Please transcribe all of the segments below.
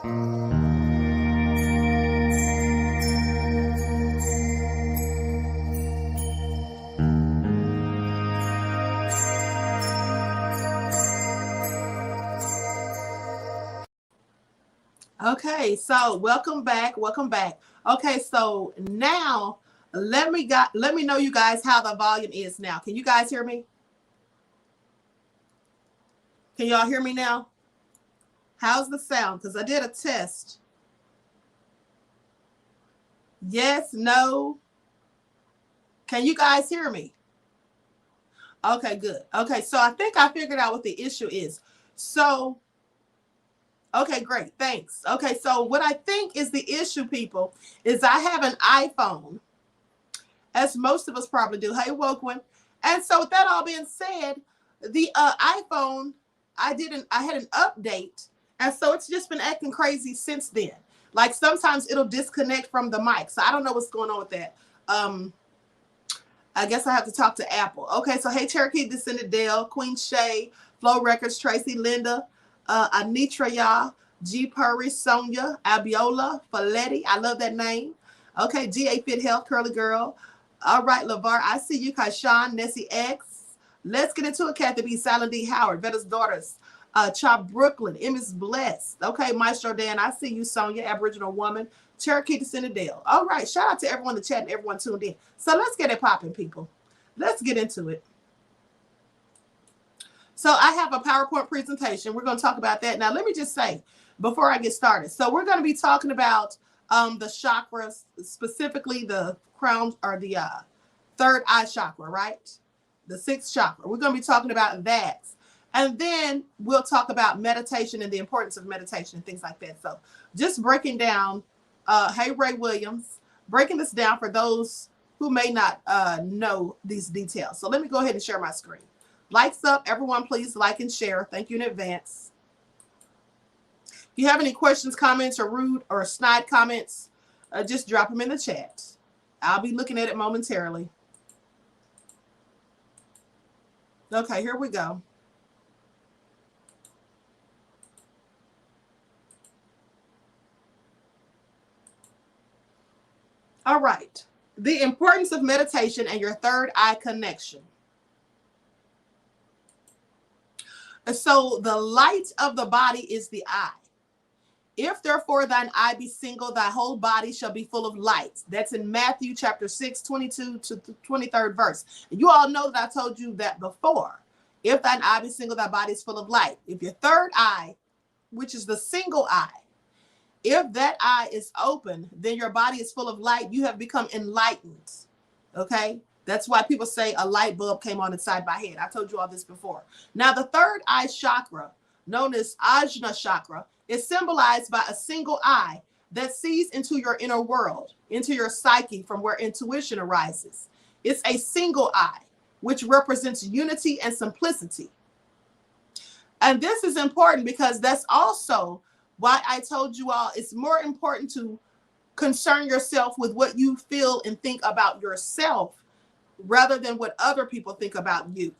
Okay, so welcome back. Welcome back. Okay, so now let me know you guys how the volume is now. Can you guys hear me? Can y'all hear me now? How's the sound? Because I did a test. Yes, no. Can you guys hear me? Okay, good. Okay, so I think I figured out what the issue is. So, okay, great. Thanks. Okay, so what I think is the issue, people, is I have an iPhone, as most of us probably do. Hey, Wokewan. And so with that all being said, the iPhone, I had an update, and so it's just been acting crazy since then. Like sometimes it'll disconnect from the mic. So I don't know what's going on with that. I guess I have to talk to Apple. Okay, so hey, Cherokee Descended Dale, Queen Shay, Flow Records, Tracy, Linda, Anitra Ya, G Purry, Sonia, Abiola, Faletti. I love that name. Okay, GA Fit Health, Curly Girl. All right, LeVar, I see you. Kaishan, Nessie X. Let's get into it, Kathy B. Silent D. Howard, Vetta's Daughters, Chop Brooklyn, Emmy's Blessed. Okay, Maestro Dan, I see you, Sonia, Aboriginal Woman, Cherokee Descended Dale. All right, shout out to everyone in the chat and everyone tuned in. So let's get it popping, people. Let's get into it. So I have a PowerPoint presentation. We're going to talk about that. Now, let me just say, before I get started, so we're going to be talking about the chakras, specifically the crown or the third eye chakra, right? The sixth chakra. We're going to be talking about that. And then we'll talk about meditation and the importance of meditation and things like that. So just breaking down, hey, Ray Williams, breaking this down for those who may not know these details. So let me go ahead and share my screen. Likes up, everyone, please like and share. Thank you in advance. If you have any questions, comments, or rude or snide comments, just drop them in the chat. I'll be looking at it momentarily. Okay, here we go. All right. The importance of meditation and your third eye connection. So the light of the body is the eye. If therefore thine eye be single, thy whole body shall be full of light. That's in Matthew chapter 6, 22 to the 23rd verse. And you all know that I told you that before. If thine eye be single, thy body is full of light. If your third eye, which is the single eye, if that eye is open, then your body is full of light. You have become enlightened. Okay? That's why people say a light bulb came on inside my head. I told you all this before. Now, the third eye chakra, known as Ajna chakra, is symbolized by a single eye that sees into your inner world, into your psyche, from where intuition arises. It's a single eye, which represents unity and simplicity. And this is important because that's also why I told you all it's more important to concern yourself with what you feel and think about yourself rather than what other people think about you.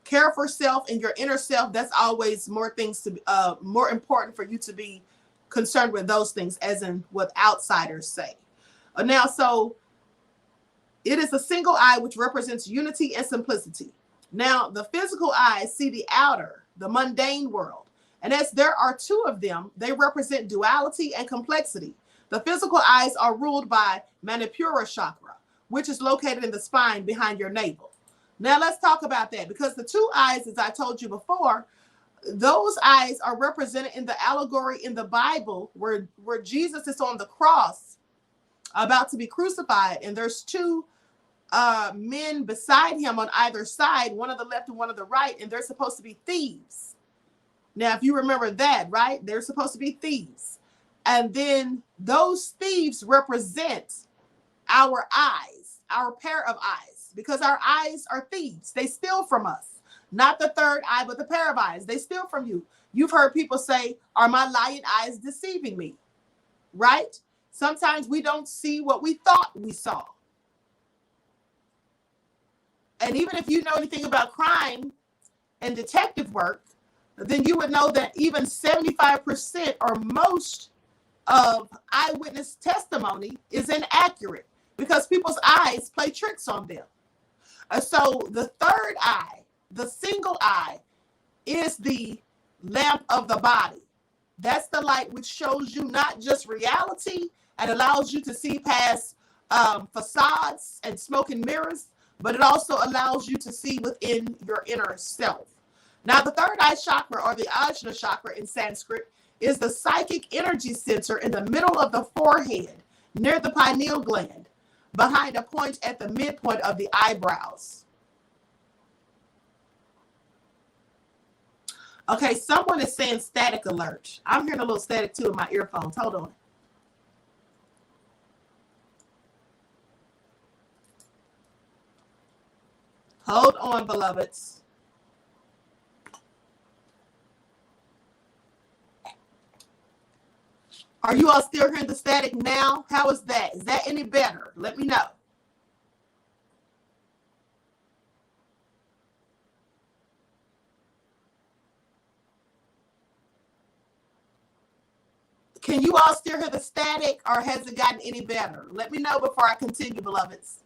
Care for self and your inner self. That's always more things to more important for you to be concerned with those things, as in what outsiders say. Now, so it is a single eye which represents unity and simplicity. Now, the physical eyes see the outer, the mundane world. And as there are two of them, they represent duality and complexity. The physical eyes are ruled by Manipura chakra, which is located in the spine behind your navel. Now let's talk about that, because the two eyes, as I told you before, those eyes are represented in the allegory in the Bible where Jesus is on the cross about to be crucified, and there's two men beside him on either side, one on the left and one on the right, and they're supposed to be thieves. Now, if you remember that, right, they're supposed to be thieves. And then those thieves represent our eyes, our pair of eyes, because our eyes are thieves. They steal from us. Not the third eye, but the pair of eyes. They steal from you. You've heard people say, are my lying eyes deceiving me? Right? Sometimes we don't see what we thought we saw. And even if you know anything about crime and detective work, then you would know that even 75% or most of eyewitness testimony is inaccurate because people's eyes play tricks on them. So the third eye, the single eye, is the lamp of the body. That's the light which shows you not just reality and allows you to see past facades and smoke and mirrors, but it also allows you to see within your inner self. Now, the third eye chakra, or the Ajna chakra in Sanskrit, is the psychic energy center in the middle of the forehead, near the pineal gland, behind a point at the midpoint of the eyebrows. Okay, someone is saying static alert. I'm hearing a little static too in my earphones. Hold on. Hold on, beloveds. Are you all still hearing the static now? How is that? Is that any better? Let me know. Can you all still hear the static, or has it gotten any better? Let me know before I continue, beloveds.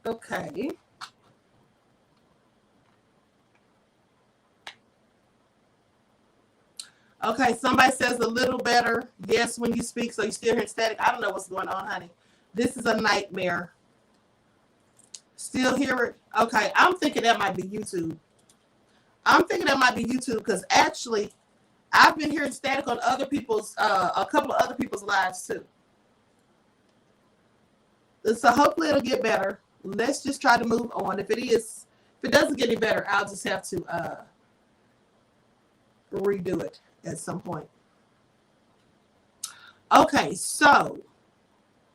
Okay. Okay, somebody says a little better. Yes, when you speak, so you still hear static. I don't know what's going on, honey. This is a nightmare. Still hear it? Okay, I'm thinking that might be YouTube. I'm thinking that might be YouTube because actually I've been hearing static on other people's, a couple of other people's lives too. So hopefully it'll get better. Let's just try to move on. If it doesn't get any better, I'll just have to redo it at some point. Okay, so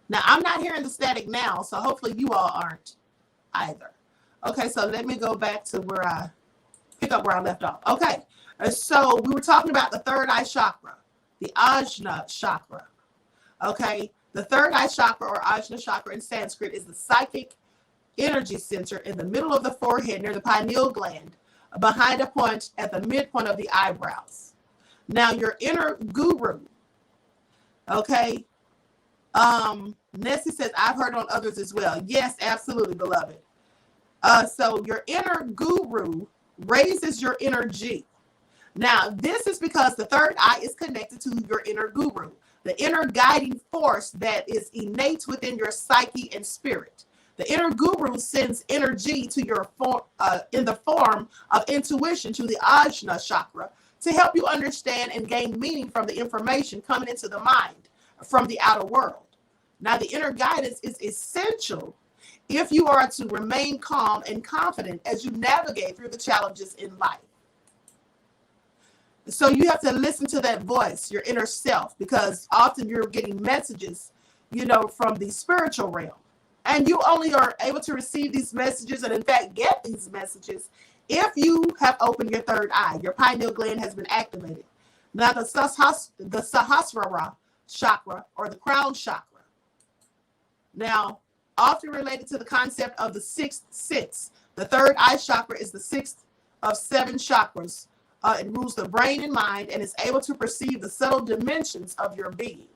now I'm not hearing the static now, so hopefully you all aren't either. Okay, so let me go back to where I pick up where I left off. Okay, so we were talking about the third eye chakra, the Ajna chakra. Okay, the third eye chakra, or Ajna chakra in Sanskrit, is the psychic energy center in the middle of the forehead near the pineal gland, behind a point at the midpoint of the eyebrows. Now, your inner guru, okay, Nessie says, I've heard on others as well. Yes, absolutely, beloved. So your inner guru raises your energy. Now, this is because the third eye is connected to your inner guru, the inner guiding force that is innate within your psyche and spirit. The inner guru sends energy to your in the form of intuition to the Ajna chakra to help you understand and gain meaning from the information coming into the mind from the outer world. Now, the inner guidance is essential if you are to remain calm and confident as you navigate through the challenges in life. So you have to listen to that voice, your inner self, because often you're getting messages, from the spiritual realm. And you only are able to receive these messages and, in fact, get these messages if you have opened your third eye. Your pineal gland has been activated. Now, the Sahasrara chakra, or the crown chakra. Now, often related to the concept of the sixth sense, the third eye chakra is the sixth of 7 chakras. It rules the brain and mind and is able to perceive the subtle dimensions of your being.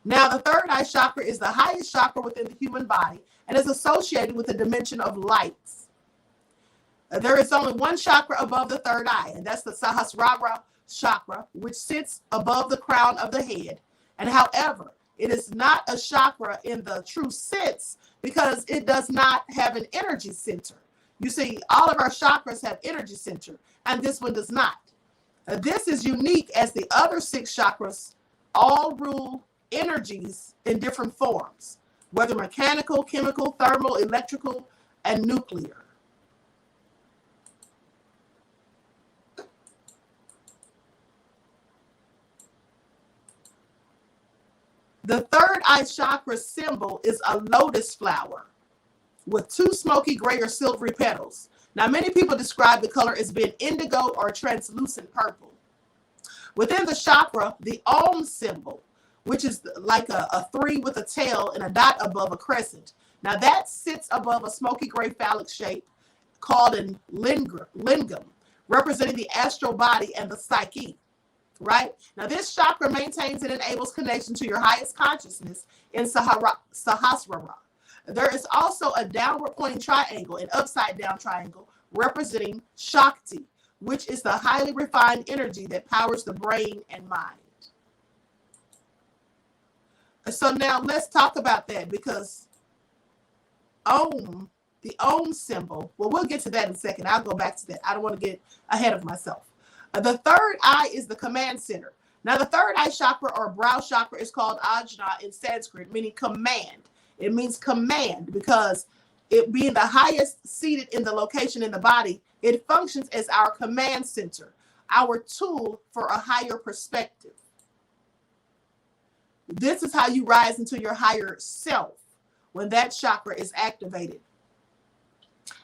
Now, the third eye chakra is the highest chakra within the human body and is associated with the dimension of lights. There is only one chakra above the third eye, and that's the Sahasrara chakra, which sits above the crown of the head. And however, it is not a chakra in the true sense because it does not have an energy center. You see, all of our chakras have energy center, and this one does not. This is unique as the other 6 chakras all rule energies in different forms, whether mechanical, chemical, thermal, electrical, and nuclear. The third eye chakra symbol is a lotus flower with 2 smoky gray or silvery petals. Now, many people describe the color as being indigo or translucent purple. Within the chakra, the Om symbol, which is like a 3 with a tail and a dot above a crescent. Now that sits above a smoky gray phallic shape called an lingam, representing the astral body and the psyche, right? Now this chakra maintains and enables connection to your highest consciousness in Sahasrara. There is also a downward pointing triangle, an upside down triangle, representing Shakti, which is the highly refined energy that powers the brain and mind. So now let's talk about that, because Om, the Om symbol, well, we'll get to that in a second. I'll go back to that. I don't want to get ahead of myself. The third eye is the command center. Now, the third eye chakra or brow chakra is called Ajna in Sanskrit, meaning command. It means command because it being the highest seated in the location in the body, it functions as our command center, our tool for a higher perspective. This is how you rise into your higher self when that chakra is activated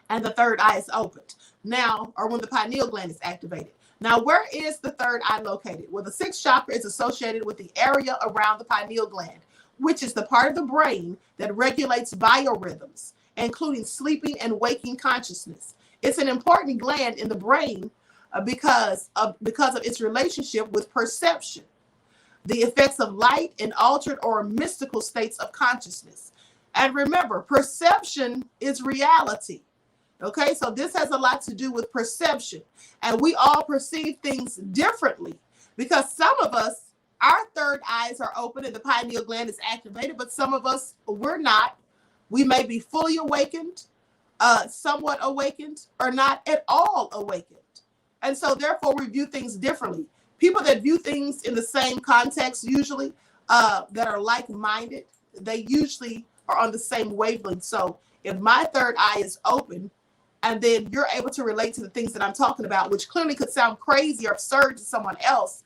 and the third eye is opened. Now, or when the pineal gland is activated. Now, where is the third eye located? Well, the sixth chakra is associated with the area around the pineal gland, which is the part of the brain that regulates biorhythms, including sleeping and waking consciousness. It's an important gland in the brain because of its relationship with perception, the effects of light, and altered or mystical states of consciousness. And remember, perception is reality. Okay, so this has a lot to do with perception. And we all perceive things differently because some of us, our third eyes are open and the pineal gland is activated, but some of us, we're not. We may be fully awakened, somewhat awakened, or not at all awakened. And so therefore we view things differently. People that view things in the same context, usually that are like-minded, they usually are on the same wavelength. So if my third eye is open, and then you're able to relate to the things that I'm talking about, which clearly could sound crazy or absurd to someone else,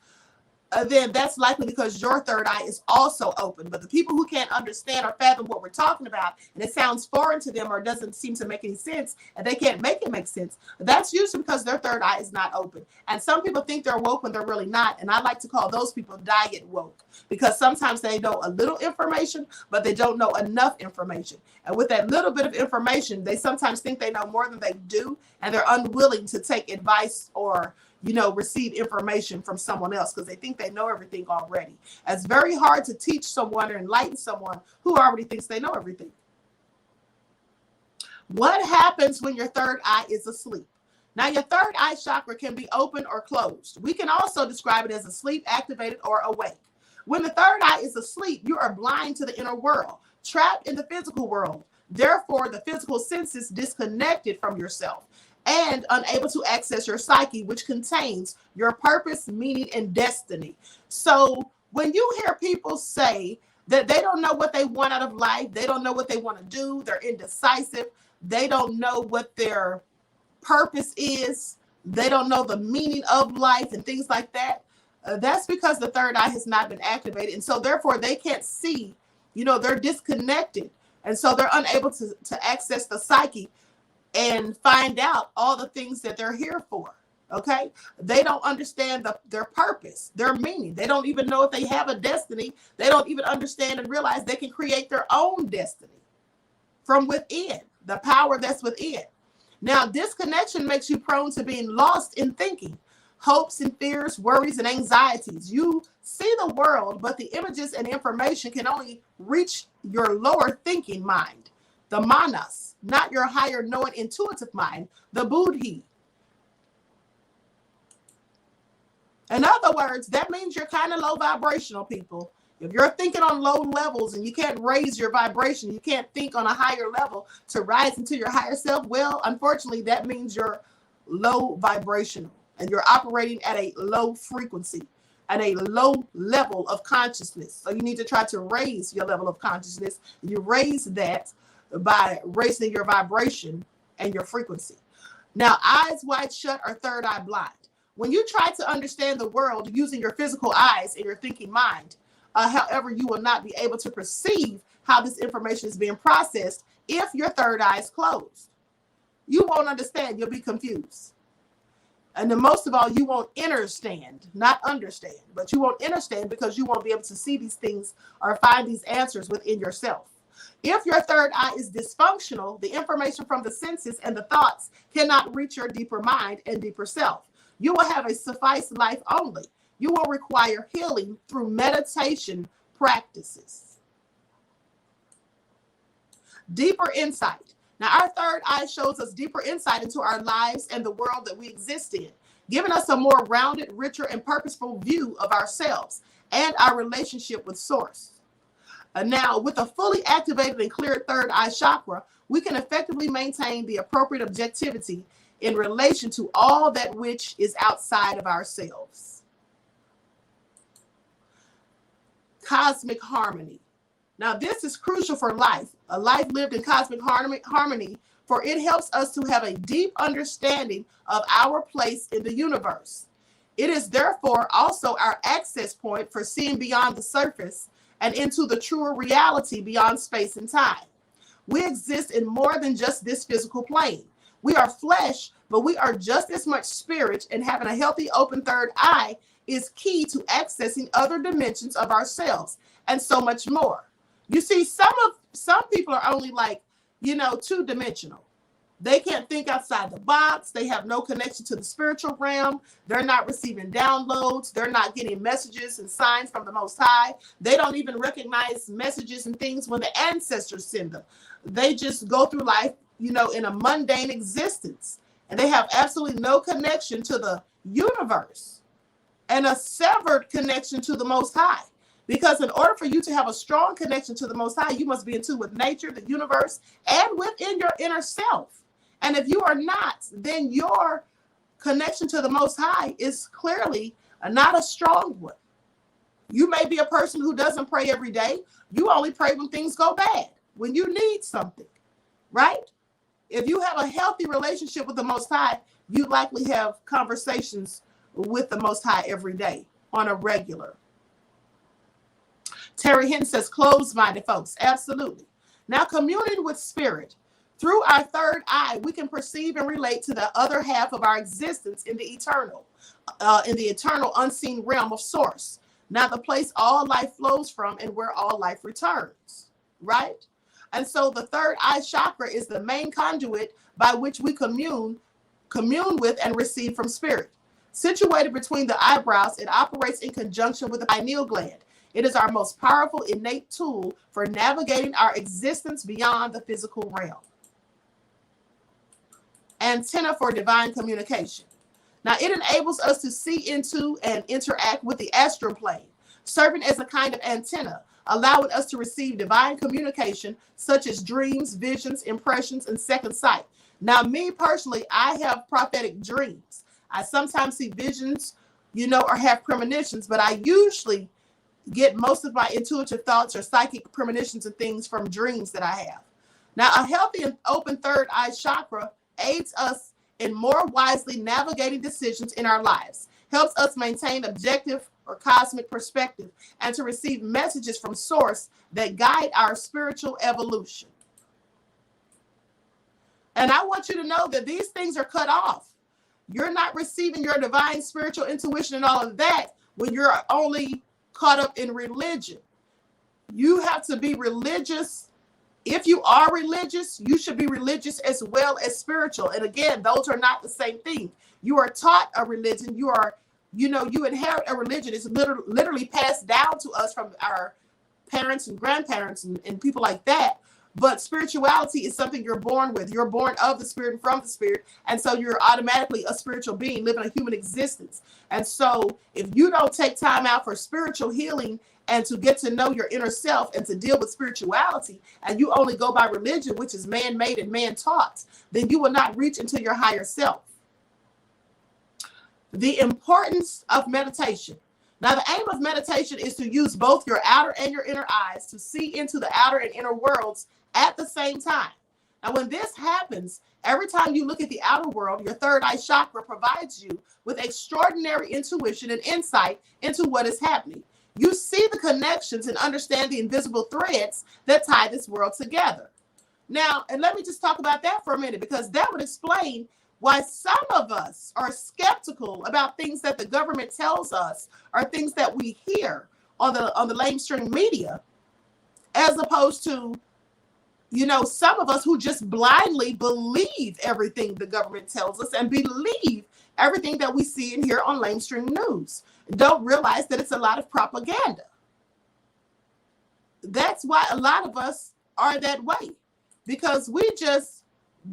then that's likely because your third eye is also open. But the people who can't understand or fathom what we're talking about, and it sounds foreign to them or doesn't seem to make any sense, and they can't make it make sense, that's usually because their third eye is not open. And some people think they're woke when they're really not. And I like to call those people diet woke, because sometimes they know a little information, but they don't know enough information. And with that little bit of information, they sometimes think they know more than they do, and they're unwilling to take advice or receive information from someone else because they think they know everything already. It's very hard to teach someone or enlighten someone who already thinks they know everything. What happens when your third eye is asleep? Now, your third eye chakra can be open or closed. We can also describe it as asleep, activated, or awake. When the third eye is asleep, you are blind to the inner world, trapped in the physical world. Therefore, the physical senses disconnected from yourself and unable to access your psyche, which contains your purpose, meaning, and destiny. So when you hear people say that they don't know what they want out of life, they don't know what they want to do, they're indecisive, they don't know what their purpose is, they don't know the meaning of life and things like that, that's because the third eye has not been activated. And so therefore they can't see, they're disconnected. And so they're unable to access the psyche and find out all the things that they're here for. Okay, they don't understand their purpose, their meaning. They don't even know if they have a destiny. They don't even understand and realize they can create their own destiny from within, the power that's within. Now, disconnection makes you prone to being lost in thinking, hopes and fears, worries and anxieties. You see the world, but the images and information can only reach your lower thinking mind, the manas, not your higher knowing intuitive mind, the buddhi. In other words, that means you're kind of low vibrational, people. If you're thinking on low levels and you can't raise your vibration, you can't think on a higher level to rise into your higher self, well, unfortunately, that means you're low vibrational and you're operating at a low frequency, at a low level of consciousness. So you need to try to raise your level of consciousness. You raise that by raising your vibration and your frequency. Now, eyes wide shut or third eye blind. When you try to understand the world using your physical eyes and your thinking mind, however, you will not be able to perceive how this information is being processed if your third eye is closed. You won't understand. You'll be confused. And then most of all, you won't understand, not understand, but you won't understand because you won't be able to see these things or find these answers within yourself. If your third eye is dysfunctional, the information from the senses and the thoughts cannot reach your deeper mind and deeper self. You will have a suffice life only. You will require healing through meditation practices. Deeper insight. Now, our third eye shows us deeper insight into our lives and the world that we exist in, giving us a more rounded, richer, and purposeful view of ourselves and our relationship with Source. Now, with a fully activated and cleared third eye chakra, we can effectively maintain the appropriate objectivity in relation to all that which is outside of ourselves. Cosmic harmony. Now, this is crucial for life, a life lived in cosmic harmony, for it helps us to have a deep understanding of our place in the universe. It is therefore also our access point for seeing beyond the surface and into the truer reality beyond space and time. We exist in more than just this physical plane. We are flesh, but we are just as much spirit, and having a healthy open third eye is key to accessing other dimensions of ourselves and so much more. You see, some people are only like, two-dimensional. They can't think outside the box. They have no connection to the spiritual realm. They're not receiving downloads. They're not getting messages and signs from the Most High. They don't even recognize messages and things when the ancestors send them. They just go through life, in a mundane existence. And they have absolutely no connection to the universe and a severed connection to the Most High. Because in order for you to have a strong connection to the Most High, you must be in tune with nature, the universe, and within your inner self. And if you are not, then your connection to the Most High is clearly not a strong one. You may be a person who doesn't pray every day. You only pray when things go bad, when you need something, right? If you have a healthy relationship with the Most High, you likely have conversations with the Most High every day on a regular. Terry Hinton says, closed-minded folks. Absolutely. Now, communing with spirit. Through our third eye, we can perceive and relate to the other half of our existence in the eternal unseen realm of Source. Now, the place all life flows from and where all life returns, right? And so the third eye chakra is the main conduit by which we commune with and receive from spirit. Situated between the eyebrows, it operates in conjunction with the pineal gland. It is our most powerful innate tool for navigating our existence beyond the physical realm. Antenna for divine communication. Now, it enables us to see into and interact with the astral plane, serving as a kind of antenna, allowing us to receive divine communication such as dreams, visions, impressions, and second sight. Now, me personally, I have prophetic dreams. I sometimes see visions, or have premonitions, but I usually get most of my intuitive thoughts or psychic premonitions and things from dreams that I have. Now, a healthy and open third eye chakra aids us in more wisely navigating decisions in our lives, helps us maintain objective or cosmic perspective, and to receive messages from Source that guide our spiritual evolution. And I want you to know that these things are cut off. You're not receiving your divine spiritual intuition and all of that when you're only caught up in religion. You have to be religious. If you are religious, you should be religious as well as spiritual. And again, those are not the same thing. You are taught a religion. You inherit a religion. It's literally passed down to us from our parents and grandparents and people like that. But spirituality is something you're born with. You're born of the spirit and from the spirit. And so you're automatically a spiritual being living a human existence. And so if you don't take time out for spiritual healing and to get to know your inner self and to deal with spirituality, and you only go by religion, which is man-made and man-taught, then you will not reach into your higher self. The importance of meditation. Now, the aim of meditation is to use both your outer and your inner eyes to see into the outer and inner worlds at the same time. Now, when this happens, every time you look at the outer world, your third eye chakra provides you with extraordinary intuition and insight into what is happening. You see the connections and understand the invisible threads that tie this world together. Now, and let me just talk about that for a minute, because that would explain why some of us are skeptical about things that the government tells us or things that we hear on the mainstream media, as opposed to, you know, some of us who just blindly believe everything the government tells us and believe everything that we see and hear on mainstream news. Don't realize that it's a lot of propaganda. That's why a lot of us are that way, because we just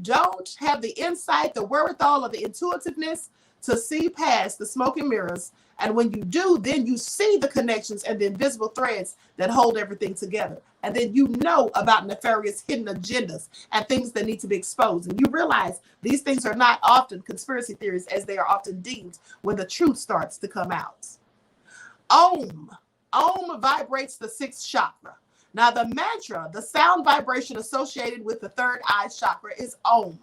don't have the insight, the wherewithal, or the intuitiveness to see past the smoke and mirrors. And when you do, then you see the connections and the invisible threads that hold everything together. And then you know about nefarious hidden agendas and things that need to be exposed. And you realize these things are not often conspiracy theories as they are often deemed when the truth starts to come out. Om. Om vibrates the sixth chakra. Now, the mantra, the sound vibration associated with the third eye chakra is Om.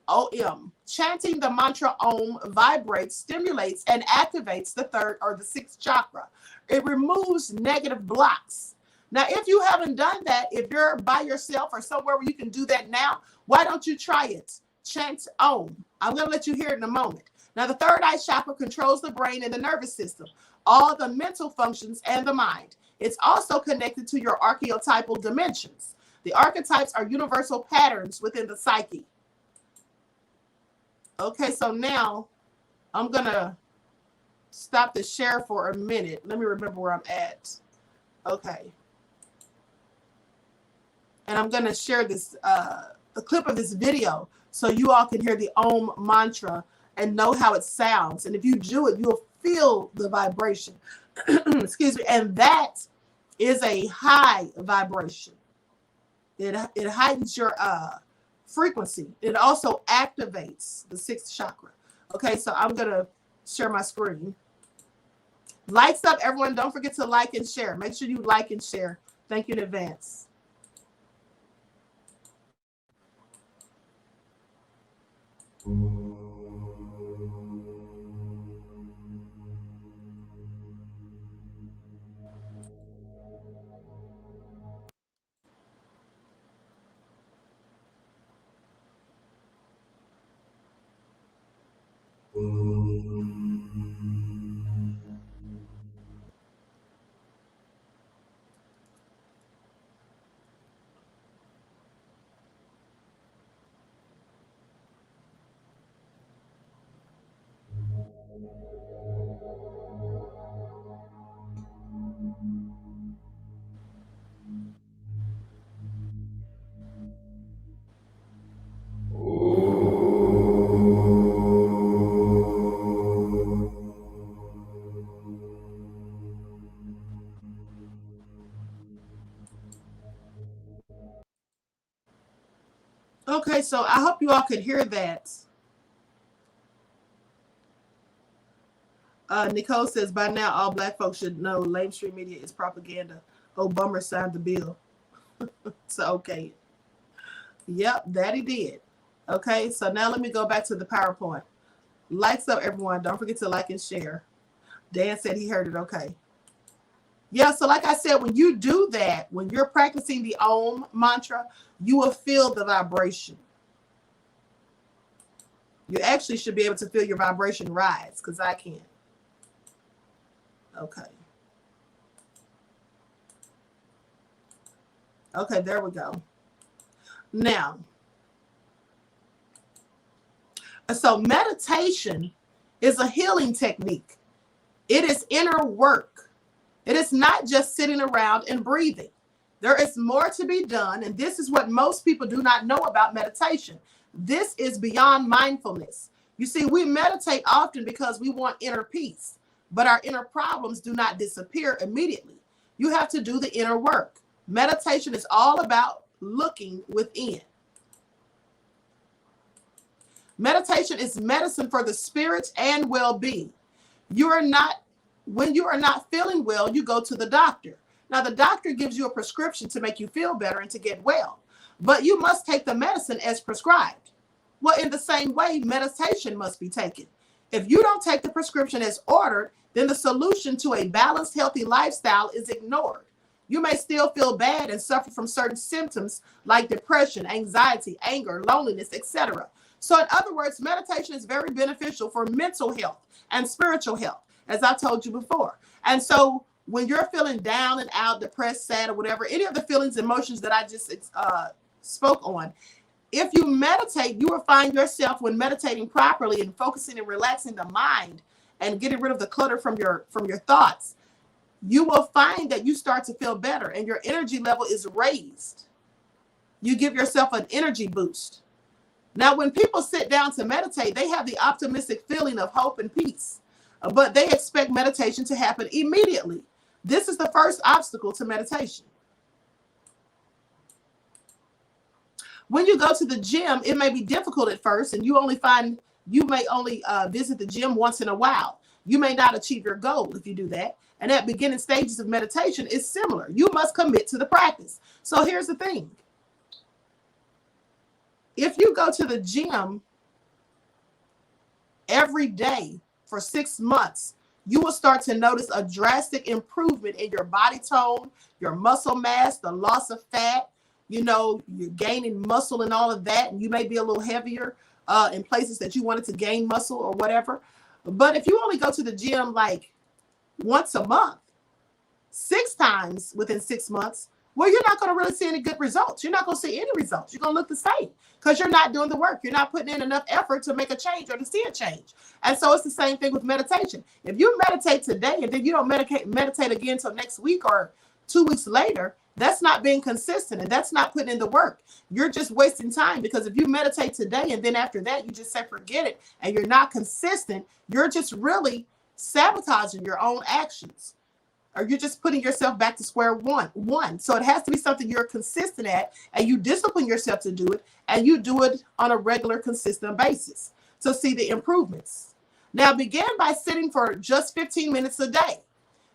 OM. Chanting the mantra Om vibrates, stimulates, and activates the third or the sixth chakra. It removes negative blocks. Now, if you haven't done that, if you're by yourself or somewhere where you can do that now, why don't you try it? Chant Om. I'm going to let you hear it in a moment. Now, the third eye chakra controls the brain and the nervous system, all the mental functions and the mind. It's also connected to your archetypal dimensions. The archetypes are universal patterns within the psyche. Okay, so now I'm going to stop the share for a minute. Let me remember where I'm at. Okay. And I'm going to share this, a clip of this video so you all can hear the Om mantra and know how it sounds. And if you do it, you'll feel the vibration. Excuse me. And that is a high vibration. It heightens your frequency. It also activates the sixth chakra. Okay, so I'm going to share my screen. Lights up, everyone. Don't forget to like and share. Make sure you like and share. Thank you in advance. Okay, so I hope you all could hear that. Nicole says, by now, all black folks should know mainstream media is propaganda. Oh, Bummer signed the bill. So, okay. Yep, that he did. Okay, so now let me go back to the PowerPoint. Lights up, everyone. Don't forget to like and share. Dan said he heard it. Okay. Yeah, so like I said, when you do that, when you're practicing the Om mantra, you will feel the vibration. You actually should be able to feel your vibration rise, because I can. Okay. Okay, there we go. Now, so meditation is a healing technique. It is inner work. It is not just sitting around and breathing. There is more to be done, and this is what most people do not know about meditation. This is beyond mindfulness. You see, we meditate often because we want inner peace, but our inner problems do not disappear immediately. You have to do the inner work. Meditation is all about looking within. Meditation is medicine for the spirit and well-being. When you are not feeling well, you go to the doctor. Now, the doctor gives you a prescription to make you feel better and to get well, but you must take the medicine as prescribed. Well, in the same way, meditation must be taken. If you don't take the prescription as ordered, then the solution to a balanced, healthy lifestyle is ignored. You may still feel bad and suffer from certain symptoms like depression, anxiety, anger, loneliness, etc. So in other words, meditation is very beneficial for mental health and spiritual health, as I told you before. And so when you're feeling down and out, depressed, sad, or whatever, any of the feelings, emotions that I just spoke on, if you meditate, you will find yourself, when meditating properly and focusing and relaxing the mind and getting rid of the clutter from your thoughts, you will find that you start to feel better and your energy level is raised. You give yourself an energy boost. Now, when people sit down to meditate, they have the optimistic feeling of hope and peace, but they expect meditation to happen immediately. This is the first obstacle to meditation. When you go to the gym, it may be difficult at first, and you may only visit the gym once in a while. You may not achieve your goal if you do that. And at beginning stages of meditation, it's similar. You must commit to the practice. So here's the thing. If you go to the gym every day for 6 months, you will start to notice a drastic improvement in your body tone, your muscle mass, the loss of fat. You know, you're gaining muscle and all of that. And you may be a little heavier in places that you wanted to gain muscle or whatever. But if you only go to the gym like once a month, 6 times within 6 months, well, you're not going to really see any good results. You're not going to see any results. You're going to look the same because you're not doing the work. You're not putting in enough effort to make a change or to see a change. And so it's the same thing with meditation. If you meditate today and then you don't meditate again until next week or 2 weeks later, that's not being consistent and that's not putting in the work. You're just wasting time, because if you meditate today and then after that you just say forget it and you're not consistent, you're just really sabotaging your own actions, or you're just putting yourself back to square one. So it has to be something you're consistent at, and you discipline yourself to do it, and you do it on a regular, consistent basis to see the improvements. Now begin by sitting for just 15 minutes a day.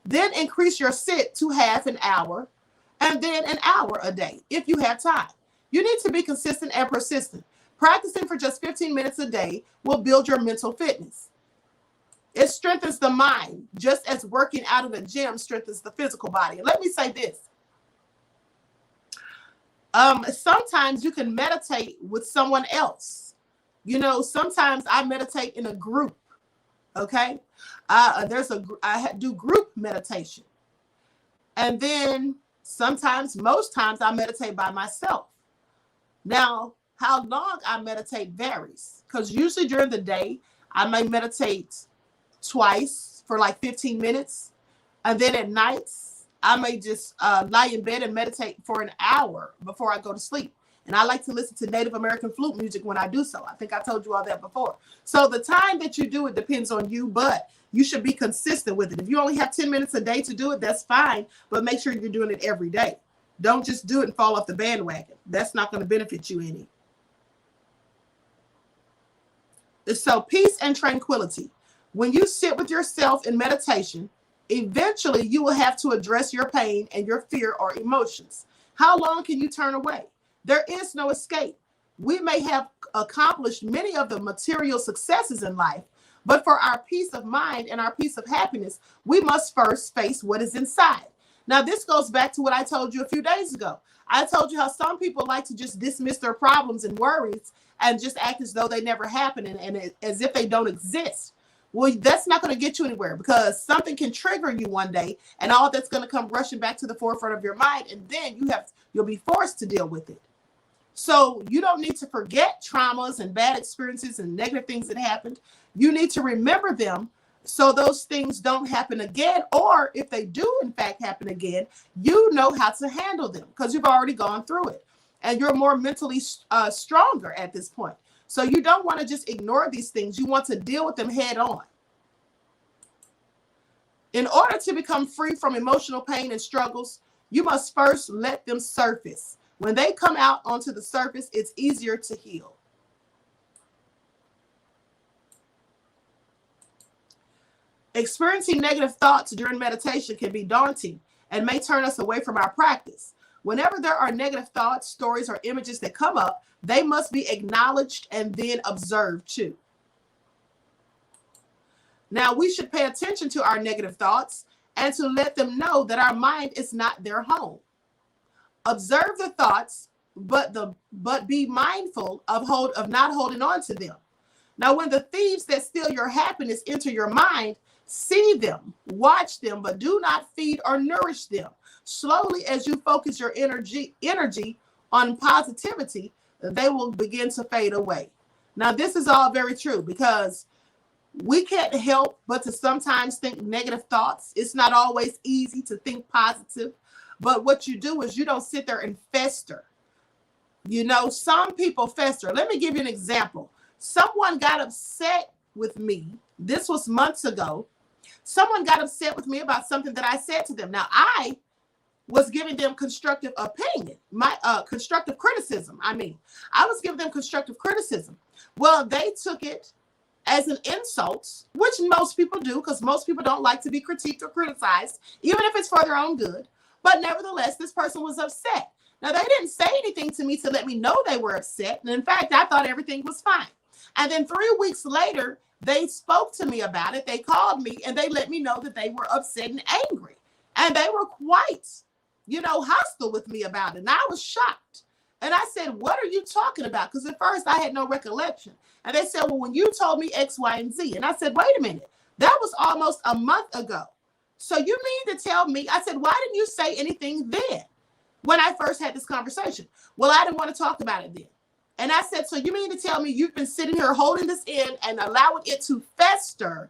Then increase your sit to half an hour, and then an hour a day if you have time. You need to be consistent and persistent. Practicing for just 15 minutes a day will build your mental fitness. It strengthens the mind, just as working out in a gym strengthens the physical body. And let me say this. Sometimes you can meditate with someone else. You know, sometimes I meditate in a group. Okay. I do group meditation. And then sometimes, most times, I meditate by myself. Now, how long I meditate varies, because usually during the day, I may meditate twice for like 15 minutes. And then at nights, I may just lie in bed and meditate for an hour before I go to sleep. And I like to listen to Native American flute music when I do so. I think I told you all that before. So the time that you do it depends on you, but you should be consistent with it. If you only have 10 minutes a day to do it, that's fine. But make sure you're doing it every day. Don't just do it and fall off the bandwagon. That's not going to benefit you any. So peace and tranquility. When you sit with yourself in meditation, eventually you will have to address your pain and your fear or emotions. How long can you turn away? There is no escape. We may have accomplished many of the material successes in life, but for our peace of mind and our peace of happiness, we must first face what is inside. Now, this goes back to what I told you a few days ago. I told you how some people like to just dismiss their problems and worries and just act as though they never happened and as if they don't exist. Well, that's not going to get you anywhere, because something can trigger you one day and all that's going to come rushing back to the forefront of your mind, and then you'll be forced to deal with it. So you don't need to forget traumas and bad experiences and negative things that happened. You need to remember them so those things don't happen again, or if they do in fact happen again, you know how to handle them because you've already gone through it and you're more mentally stronger at this point. So you don't want to just ignore these things. You want to deal with them head on. In order to become free from emotional pain and struggles, you must first let them surface. When they come out onto the surface, it's easier to heal. Experiencing negative thoughts during meditation can be daunting and may turn us away from our practice. Whenever there are negative thoughts, stories, or images that come up, they must be acknowledged and then observed too. Now, we should pay attention to our negative thoughts and to let them know that our mind is not their home. Observe the thoughts, but be mindful of not holding on to them. Now, when the thieves that steal your happiness enter your mind, see them, watch them, but do not feed or nourish them. Slowly, as you focus your energy on positivity, they will begin to fade away. Now, this is all very true because we can't help but to sometimes think negative thoughts. It's not always easy to think positive, but what you do is you don't sit there and fester. You know, some people fester. Let me give you an example. Someone got upset with me. This was months ago. Someone got upset with me about something that I said to them. Now, I was giving them constructive opinion, constructive criticism. I was giving them constructive criticism. Well, they took it as an insult, which most people do, because most people don't like to be critiqued or criticized, even if it's for their own good. But nevertheless, this person was upset. Now, they didn't say anything to me to let me know they were upset. And in fact, I thought everything was fine. And then 3 weeks later, they spoke to me about it. They called me and they let me know that they were upset and angry. And they were quite, hostile with me about it. And I was shocked. And I said, what are you talking about? Because at first I had no recollection. And they said, well, when you told me X, Y, and Z. And I said, wait a minute. That was almost a month ago. So you mean to tell me? I said, why didn't you say anything then when I first had this conversation? Well, I didn't want to talk about it then. And I said, so you mean to tell me you've been sitting here holding this in and allowing it to fester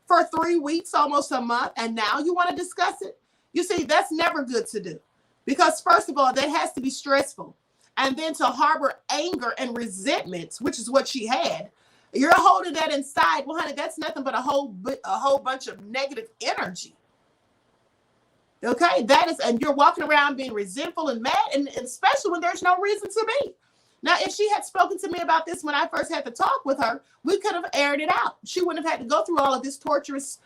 for 3 weeks, almost a month, and now you want to discuss it? You see, that's never good to do. Because first of all, that has to be stressful. And then to harbor anger and resentment, which is what she had, you're holding that inside. Well, honey, that's nothing but a whole bunch of negative energy. Okay, and you're walking around being resentful and mad, and especially when there's no reason to be. Now, if she had spoken to me about this when I first had to talk with her, we could have aired it out. She wouldn't have had to go through all of these torturous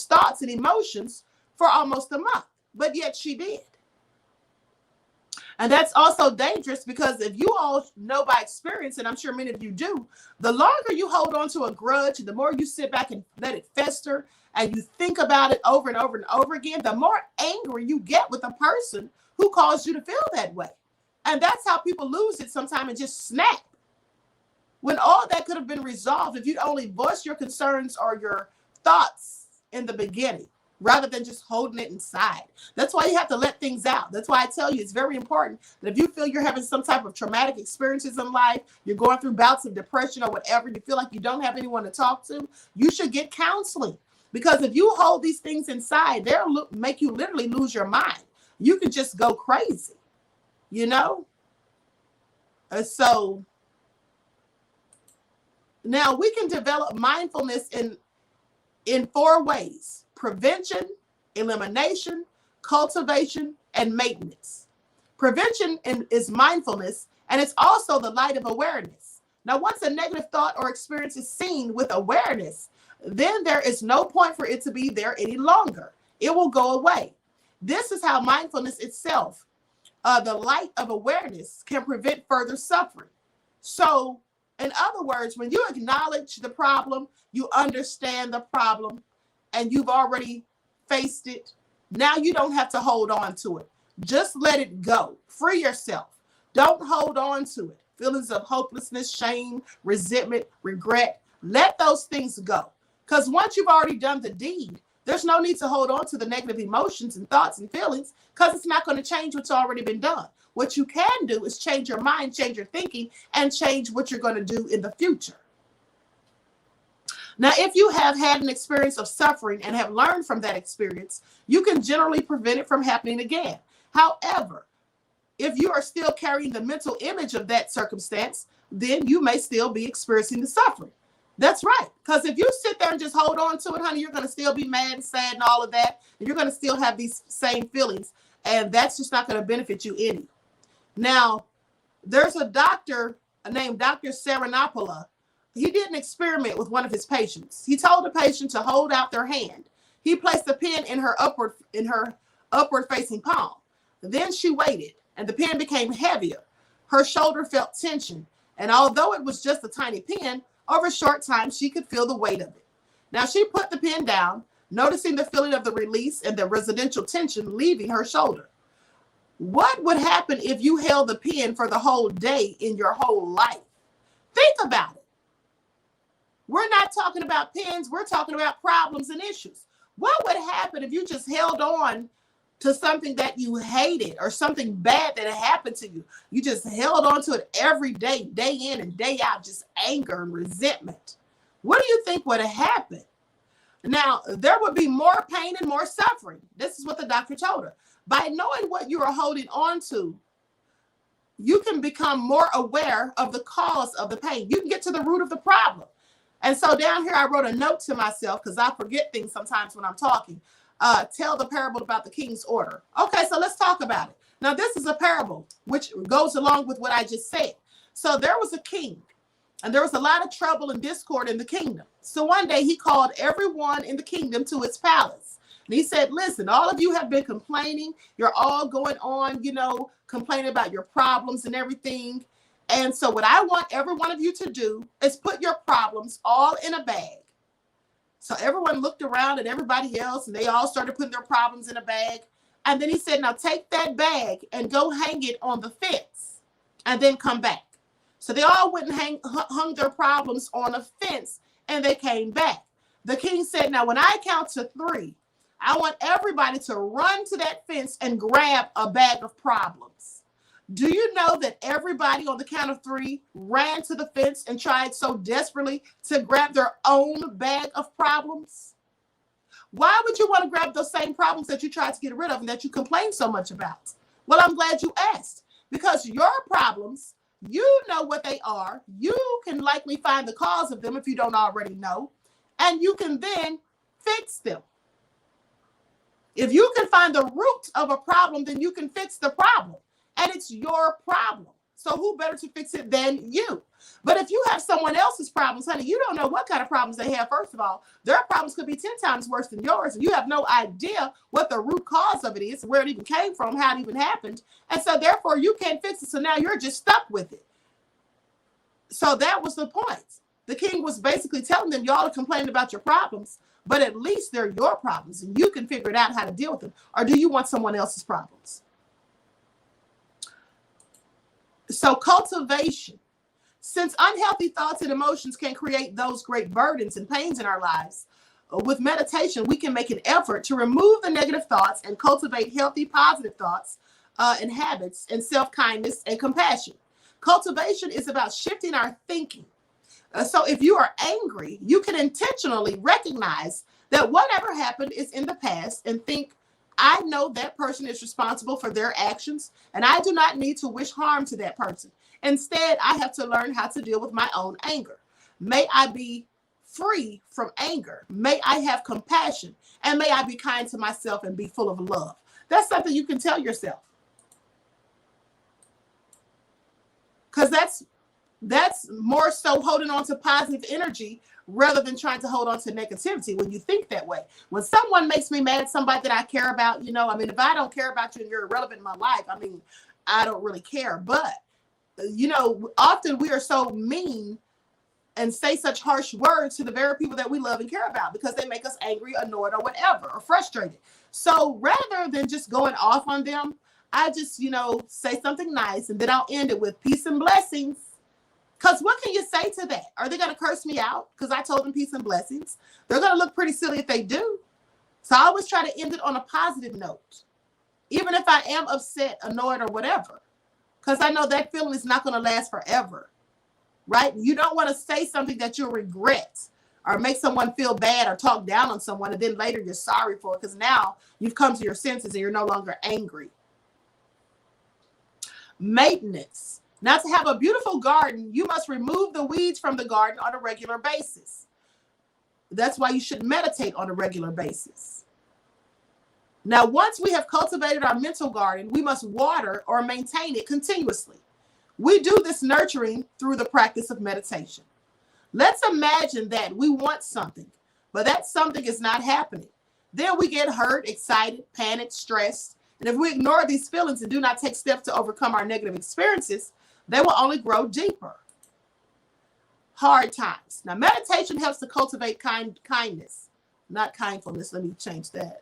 thoughts and emotions for almost a month, but yet she did. And that's also dangerous because if you all know by experience, and I'm sure many of you do, the longer you hold on to a grudge, the more you sit back and let it fester and you think about it over and over and over again, the more angry you get with the person who caused you to feel that way. And that's how people lose it sometimes and just snap. When all that could have been resolved if you'd only voiced your concerns or your thoughts in the beginning, rather than just holding it inside. That's why you have to let things out. That's why I tell you it's very important that if you feel you're having some type of traumatic experiences in life, you're going through bouts of depression or whatever, you feel like you don't have anyone to talk to, you should get counseling. Because if you hold these things inside, they'll make you literally lose your mind. You can just go crazy, So now we can develop mindfulness in 4 ways: prevention, elimination, cultivation, and maintenance. Prevention is mindfulness, and it's also the light of awareness. Now, once a negative thought or experience is seen with awareness, then there is no point for it to be there any longer. It will go away. This is how mindfulness itself, the light of awareness, can prevent further suffering. So, in other words, when you acknowledge the problem, you understand the problem, and you've already faced it, now you don't have to hold on to it. Just let it go. Free yourself. Don't hold on to it. Feelings of hopelessness, shame, resentment, regret, let those things go. Because once you've already done the deed, there's no need to hold on to the negative emotions and thoughts and feelings because it's not going to change what's already been done. What you can do is change your mind, change your thinking, and change what you're going to do in the future. Now, if you have had an experience of suffering and have learned from that experience, you can generally prevent it from happening again. However, if you are still carrying the mental image of that circumstance, then you may still be experiencing the suffering. That's right. Because if you sit there and just hold on to it, honey, you're going to still be mad and sad and all of that. And you're going to still have these same feelings. And that's just not going to benefit you any. Now, there's a doctor named Dr. Saranapala. He did an experiment with one of his patients. He told the patient to hold out their hand. He placed the pen in her upward facing palm. Then she waited, and the pen became heavier. Her shoulder felt tension. And although it was just a tiny pen, over a short time, she could feel the weight of it. Now, she put the pen down, noticing the feeling of the release and the residential tension leaving her shoulder. What would happen if you held the pen for the whole day in your whole life? Think about it. We're not talking about pens. We're talking about problems and issues. What would happen if you just held on to something that you hated or something bad that had happened to you? You just held on to it every day, day in and day out, just anger and resentment. What do you think would have happened? Now, there would be more pain and more suffering. This is what the doctor told her. By knowing what you are holding on to, you can become more aware of the cause of the pain. You can get to the root of the problem. And so down here, I wrote a note to myself because I forget things sometimes when I'm talking. Tell the parable about the king's order. Okay, so let's talk about it. Now, this is a parable which goes along with what I just said. So there was a king, and there was a lot of trouble and discord in the kingdom. So one day he called everyone in the kingdom to his palace. And he said, listen, all of you have been complaining. You're all going on, complaining about your problems and everything. And so what I want every one of you to do is put your problems all in a bag. So everyone looked around at everybody else and they all started putting their problems in a bag. And then he said, now take that bag and go hang it on the fence and then come back. So they all went and hung their problems on a fence and they came back. The king said, now when I count to 3, I want everybody to run to that fence and grab a bag of problems. Do you know that everybody on the count of 3 ran to the fence and tried so desperately to grab their own bag of problems? Why would you want to grab those same problems that you tried to get rid of and that you complain so much about? Well, I'm glad you asked, because your problems, you know what they are. You can likely find the cause of them if you don't already know, and you can then fix them. If you can find the root of a problem, then you can fix the problem. And it's your problem. So who better to fix it than you? But if you have someone else's problems, honey, you don't know what kind of problems they have. First of all, their problems could be 10 times worse than yours. And you have no idea what the root cause of it is, where it even came from, how it even happened. And so therefore you can't fix it. So now you're just stuck with it. So that was the point. The king was basically telling them, y'all are complaining about your problems, but at least they're your problems and you can figure it out how to deal with them. Or do you want someone else's problems? So cultivation. Since unhealthy thoughts and emotions can create those great burdens and pains in our lives, with meditation, we can make an effort to remove the negative thoughts and cultivate healthy, positive thoughts and habits and self-kindness and compassion. Cultivation is about shifting our thinking. So if you are angry, you can intentionally recognize that whatever happened is in the past and think, I know that person is responsible for their actions, and I do not need to wish harm to that person. Instead, I have to learn how to deal with my own anger. May I be free from anger. May I have compassion, and may I be kind to myself and be full of love. That's something you can tell yourself. Because that's more so holding on to positive energy rather than trying to hold on to negativity when you think that way. When someone makes me mad, somebody that I care about, if I don't care about you and you're irrelevant in my life, I don't really care. But, often we are so mean and say such harsh words to the very people that we love and care about because they make us angry, annoyed, or whatever, or frustrated. So rather than just going off on them, I just, say something nice and then I'll end it with peace and blessings. Because what can you say to that? Are they going to curse me out because I told them peace and blessings? They're going to look pretty silly if they do. So I always try to end it on a positive note, even if I am upset, annoyed, or whatever, because I know that feeling is not going to last forever, right? You don't want to say something that you'll regret or make someone feel bad or talk down on someone, and then later you're sorry for it because now you've come to your senses and you're no longer angry. Maintenance. Now, to have a beautiful garden, you must remove the weeds from the garden on a regular basis. That's why you should meditate on a regular basis. Now, once we have cultivated our mental garden, we must water or maintain it continuously. We do this nurturing through the practice of meditation. Let's imagine that we want something, but that something is not happening. Then we get hurt, excited, panicked, stressed. And if we ignore these feelings and do not take steps to overcome our negative experiences, they will only grow deeper. Hard times. Now, meditation helps to cultivate kindness, not kindfulness. Let me change that.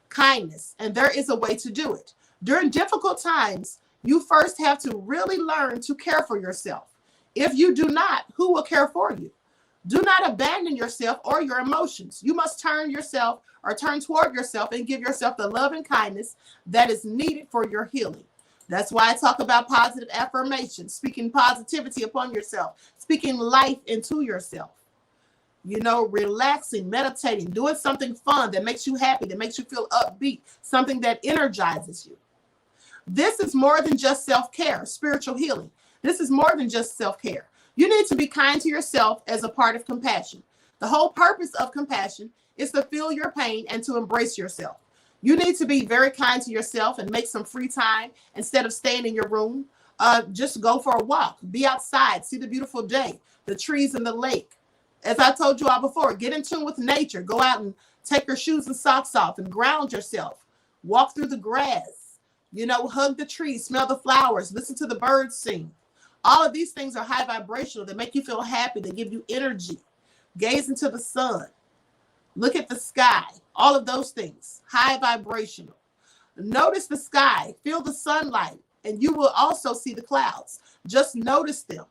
Kindness. And there is a way to do it. During difficult times, you first have to really learn to care for yourself. If you do not, who will care for you? Do not abandon yourself or your emotions. You must turn toward yourself and give yourself the love and kindness that is needed for your healing. That's why I talk about positive affirmations, speaking positivity upon yourself, speaking life into yourself. You know, relaxing, meditating, doing something fun that makes you happy, that makes you feel upbeat, something that energizes you. This is more than just self-care, spiritual healing. This is more than just self-care. You need to be kind to yourself as a part of compassion. The whole purpose of compassion is to feel your pain and to embrace yourself. You need to be very kind to yourself and make some free time instead of staying in your room. Just go for a walk, be outside, see the beautiful day, the trees and the lake. As I told you all before, get in tune with nature. Go out and take your shoes and socks off and ground yourself. Walk through the grass, you know, hug the trees, smell the flowers, listen to the birds sing. All of these things are high vibrational. They make you feel happy. They give you energy. Gaze into the sun. Look at the sky. All of those things, high vibrational. Notice the sky. Feel the sunlight. And you will also see the clouds. Just notice them.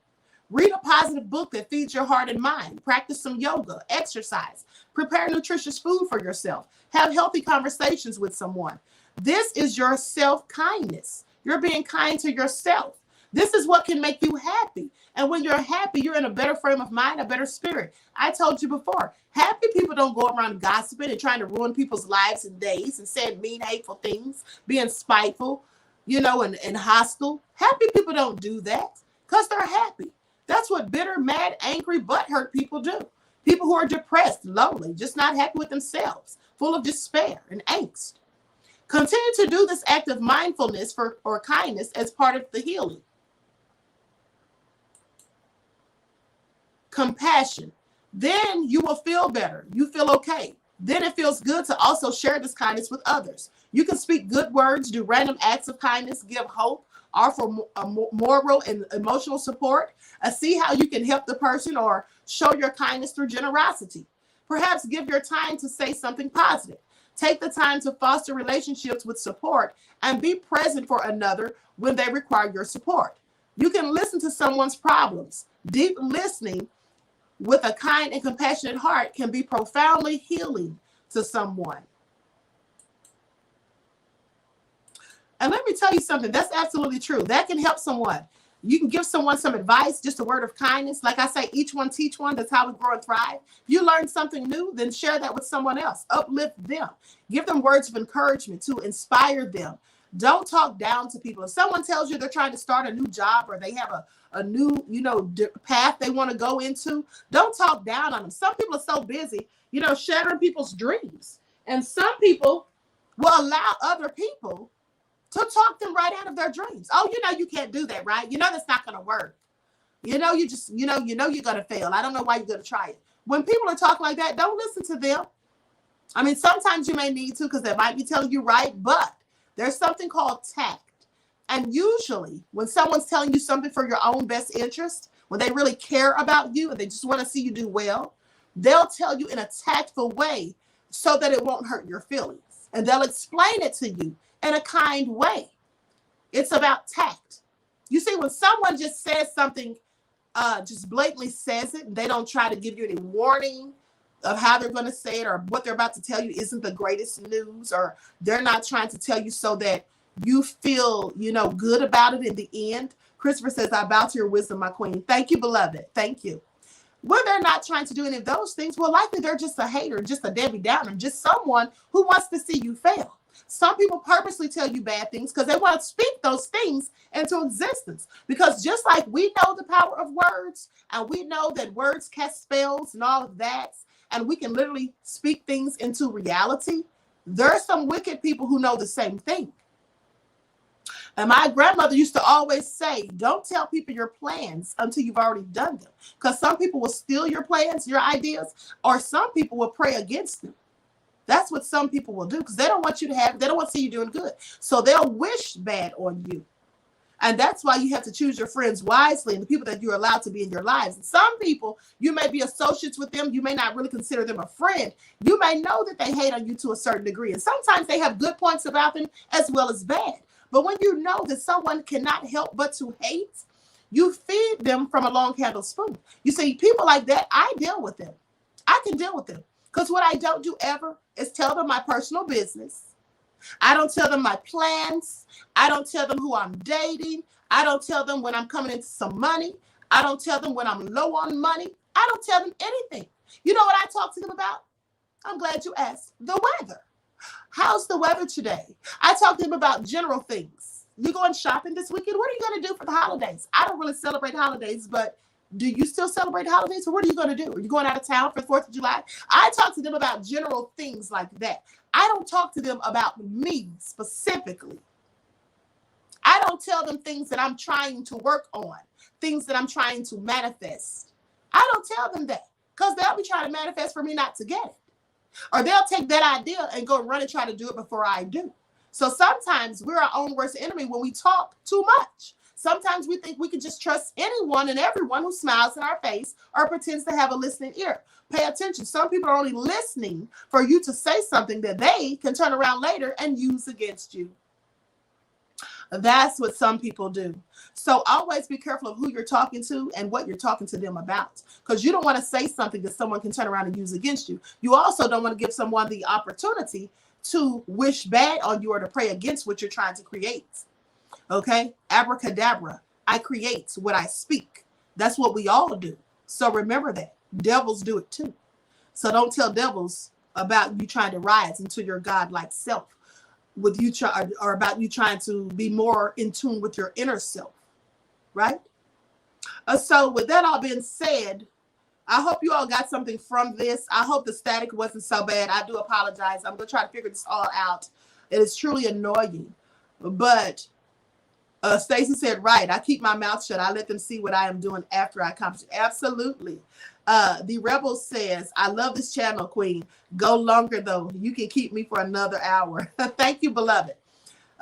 Read a positive book that feeds your heart and mind. Practice some yoga, exercise. Prepare nutritious food for yourself. Have healthy conversations with someone. This is your self-kindness. You're being kind to yourself. This is what can make you happy. And when you're happy, you're in a better frame of mind, a better spirit. I told you before, happy people don't go around gossiping and trying to ruin people's lives and days and saying mean, hateful things, being spiteful, you know, and hostile. Happy people don't do that because they're happy. That's what bitter, mad, angry, butthurt people do. People who are depressed, lonely, just not happy with themselves, full of despair and angst. Continue to do this act of mindfulness or kindness as part of the healing. Compassion. Then you will feel better. You feel okay. Then it feels good to also share this kindness with others. You can speak good words, do random acts of kindness, give hope, offer moral and emotional support, see how you can help the person or show your kindness through generosity. Perhaps give your time to say something positive. Take the time to foster relationships with support and be present for another when they require your support. You can listen to someone's problems. Deep listening with a kind and compassionate heart can be profoundly healing to someone. And let me tell you something, that's absolutely true. That can help someone. You can give someone some advice, just a word of kindness. Like I say, each one teach one. That's how we grow and thrive. If you learn something new, then share that with someone else. Uplift them. Give them words of encouragement to inspire them. Don't talk down to people. If someone tells you they're trying to start a new job or they have a new, path they want to go into, don't talk down on them. Some people are so busy, shattering people's dreams. And some people will allow other people to talk them right out of their dreams. Oh, you can't do that, right? That's not going to work. You're going to fail. I don't know why you're going to try it. When people are talking like that, don't listen to them. I mean, sometimes you may need to because they might be telling you right, but there's something called tact. And usually when someone's telling you something for your own best interest, when they really care about you and they just want to see you do well, they'll tell you in a tactful way so that it won't hurt your feelings. And they'll explain it to you in a kind way. It's about tact. You see, when someone just says something, just blatantly says it, and they don't try to give you any warning of how they're going to say it or what they're about to tell you isn't the greatest news, or they're not trying to tell you so that you feel, good about it in the end. Christopher says, I bow to your wisdom, my queen. Thank you, beloved. Thank you. When they're not trying to do any of those things, well, likely they're just a hater, just a Debbie Downer, just someone who wants to see you fail. Some people purposely tell you bad things because they want to speak those things into existence. Because just like we know the power of words, and we know that words cast spells and all of that, and we can literally speak things into reality, there are some wicked people who know the same thing. And my grandmother used to always say, don't tell people your plans until you've already done them. Because some people will steal your plans, your ideas, or some people will pray against them. That's what some people will do because they don't want you to have, they don't want to see you doing good. So they'll wish bad on you. And that's why you have to choose your friends wisely and the people that you're allowed to be in your lives. And some people, you may be associates with them. You may not really consider them a friend. You may know that they hate on you to a certain degree. And sometimes they have good points about them as well as bad. But when you know that someone cannot help but to hate, you feed them from a long handled spoon. You see, people like that, I deal with them. I can deal with them. Because what I don't do ever is tell them my personal business. I don't tell them my plans. I don't tell them who I'm dating. I don't tell them when I'm coming into some money. I don't tell them when I'm low on money. I don't tell them anything. You know what I talk to them about? I'm glad you asked. The weather. How's the weather today? I talk to them about general things. You going shopping this weekend? What are you going to do for the holidays? I don't really celebrate holidays, but do you still celebrate holidays? Or what are you going to do? Are you going out of town for 4th of July? I talk to them about general things like that. I don't talk to them about me specifically. I don't tell them things that I'm trying to work on, things that I'm trying to manifest. I don't tell them that because they'll be trying to manifest for me not to get it. Or they'll take that idea and go run and try to do it before I do. So sometimes we're our own worst enemy when we talk too much. Sometimes we think we can just trust anyone and everyone who smiles in our face or pretends to have a listening ear. Pay attention. Some people are only listening for you to say something that they can turn around later and use against you. That's what some people do. So always be careful of who you're talking to and what you're talking to them about, because you don't want to say something that someone can turn around and use against you. You also don't want to give someone the opportunity to wish bad on you or to pray against what you're trying to create. Okay? Abracadabra. I create what I speak. That's what we all do. So remember that. Devils do it too. So don't tell devils about you trying to rise into your godlike self, with you or about you trying to be more in tune with your inner self, right? So with that all being said, I hope you all got something from this. I hope the static wasn't so bad. I do apologize. I'm going to try to figure this all out. It is truly annoying. But Stacy said, right, I keep my mouth shut. I let them see what I am doing after I accomplish it. Absolutely. The Rebel says, I love this channel, Queen. Go longer, though. You can keep me for another hour. Thank you, beloved.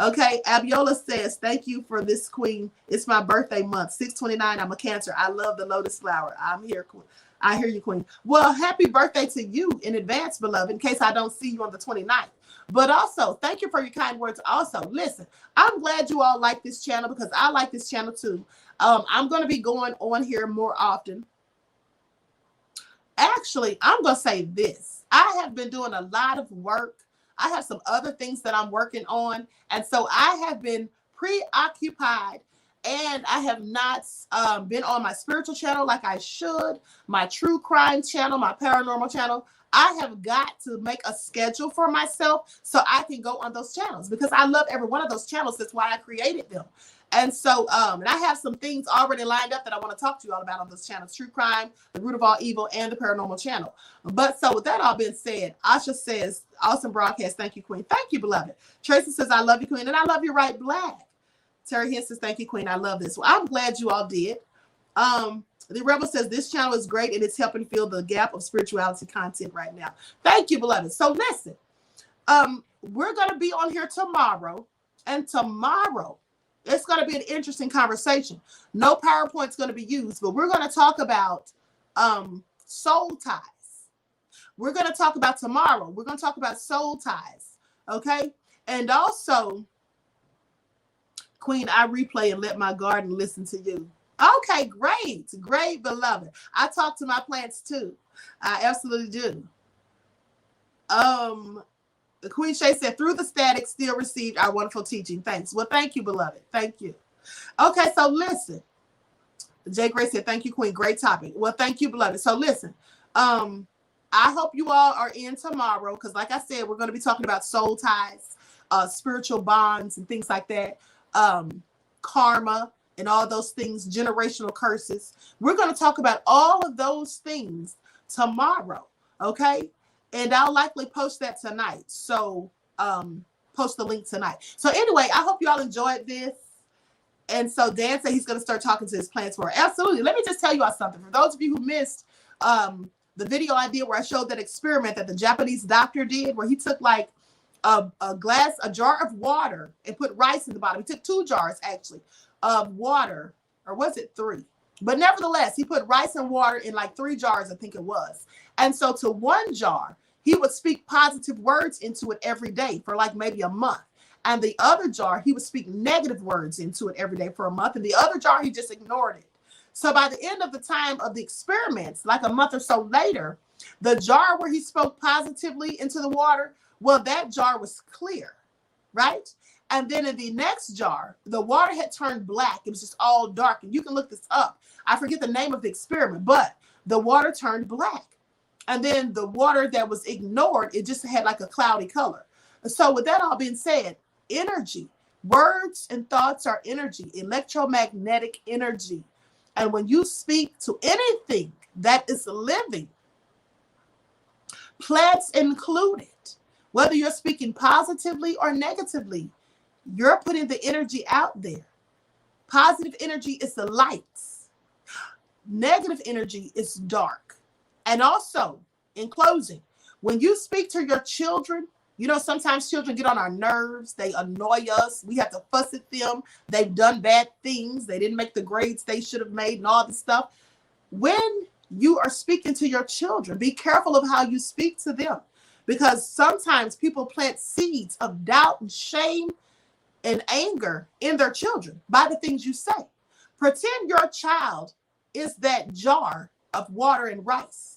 Okay, Abiola says, thank you for this, Queen. It's my birthday month, 6/29. I'm a Cancer. I love the lotus flower. I'm here, Queen. I hear you, Queen. Well, happy birthday to you in advance, beloved, in case I don't see you on the 29th. But also, thank you for your kind words. Also, listen, I'm glad you all like this channel because I like this channel too. I'm going to be going on here more often. Actually, I'm going to say this. I have been doing a lot of work. I have some other things that I'm working on. And so I have been preoccupied and I have not been on my spiritual channel like I should, my true crime channel, my paranormal channel. I have got to make a schedule for myself so I can go on those channels because I love every one of those channels. That's why I created them. And so, and I have some things already lined up that I want to talk to you all about on those channels: True Crime, The Root of All Evil, and the Paranormal Channel. But so with that all being said, Asha says, awesome broadcast. Thank you, Queen. Thank you, beloved. Tracy says, I love you, Queen. And I love you right black. Terry Hinn says, thank you, Queen. I love this. Well, I'm glad you all did. The Rebel says, this channel is great and it's helping fill the gap of spirituality content right now. Thank you, beloved. So listen, we're going to be on here tomorrow, and tomorrow it's going to be an interesting conversation. No PowerPoint's going to be used, but we're going to talk about soul ties. We're going to talk about tomorrow. We're going to talk about soul ties. Okay. And also, Queen, I replay and let my garden listen to you. Okay, great. Great, beloved. I talk to my plants too. I absolutely do. Queen Shay said, through the static, still received our wonderful teaching. Thanks. Well, thank you, beloved. Thank you. Okay, so listen. Jay Gray said, thank you, Queen. Great topic. Well, thank you, beloved. So listen, I hope you all are in tomorrow because like I said, we're going to be talking about soul ties, spiritual bonds and things like that, karma and all those things, generational curses. We're going to talk about all of those things tomorrow, okay? And I'll likely post that tonight. So post the link tonight. So anyway, I hope you all enjoyed this. And so Dan said he's going to start talking to his plants for it. Absolutely. Let me just tell you all something. For those of you who missed the video I did where I showed that experiment that the Japanese doctor did, where he took like a jar of water and put rice in the bottom. He took 2 jars actually of water, or was it 3? But nevertheless, he put rice and water in like 3 jars, I think it was. And so to 1 jar, he would speak positive words into it every day for like maybe a month. And the other jar, he would speak negative words into it every day for a month. And the other jar, he just ignored it. So by the end of the time of the experiments, like a month or so later, the jar where he spoke positively into the water, well, that jar was clear, right? And then in the next jar, the water had turned black. It was just all dark. And you can look this up. I forget the name of the experiment, but the water turned black. And then the water that was ignored, it just had like a cloudy color. So with that all being said, energy, words and thoughts are energy, electromagnetic energy. And when you speak to anything that is living, plants included, whether you're speaking positively or negatively, you're putting the energy out there. Positive energy is the lights. Negative energy is dark. And also, in closing, when you speak to your children, you know, sometimes children get on our nerves. They annoy us. We have to fuss at them. They've done bad things. They didn't make the grades they should have made and all this stuff. When you are speaking to your children, be careful of how you speak to them, because sometimes people plant seeds of doubt and shame and anger in their children by the things you say. Pretend your child is that jar of water and rice.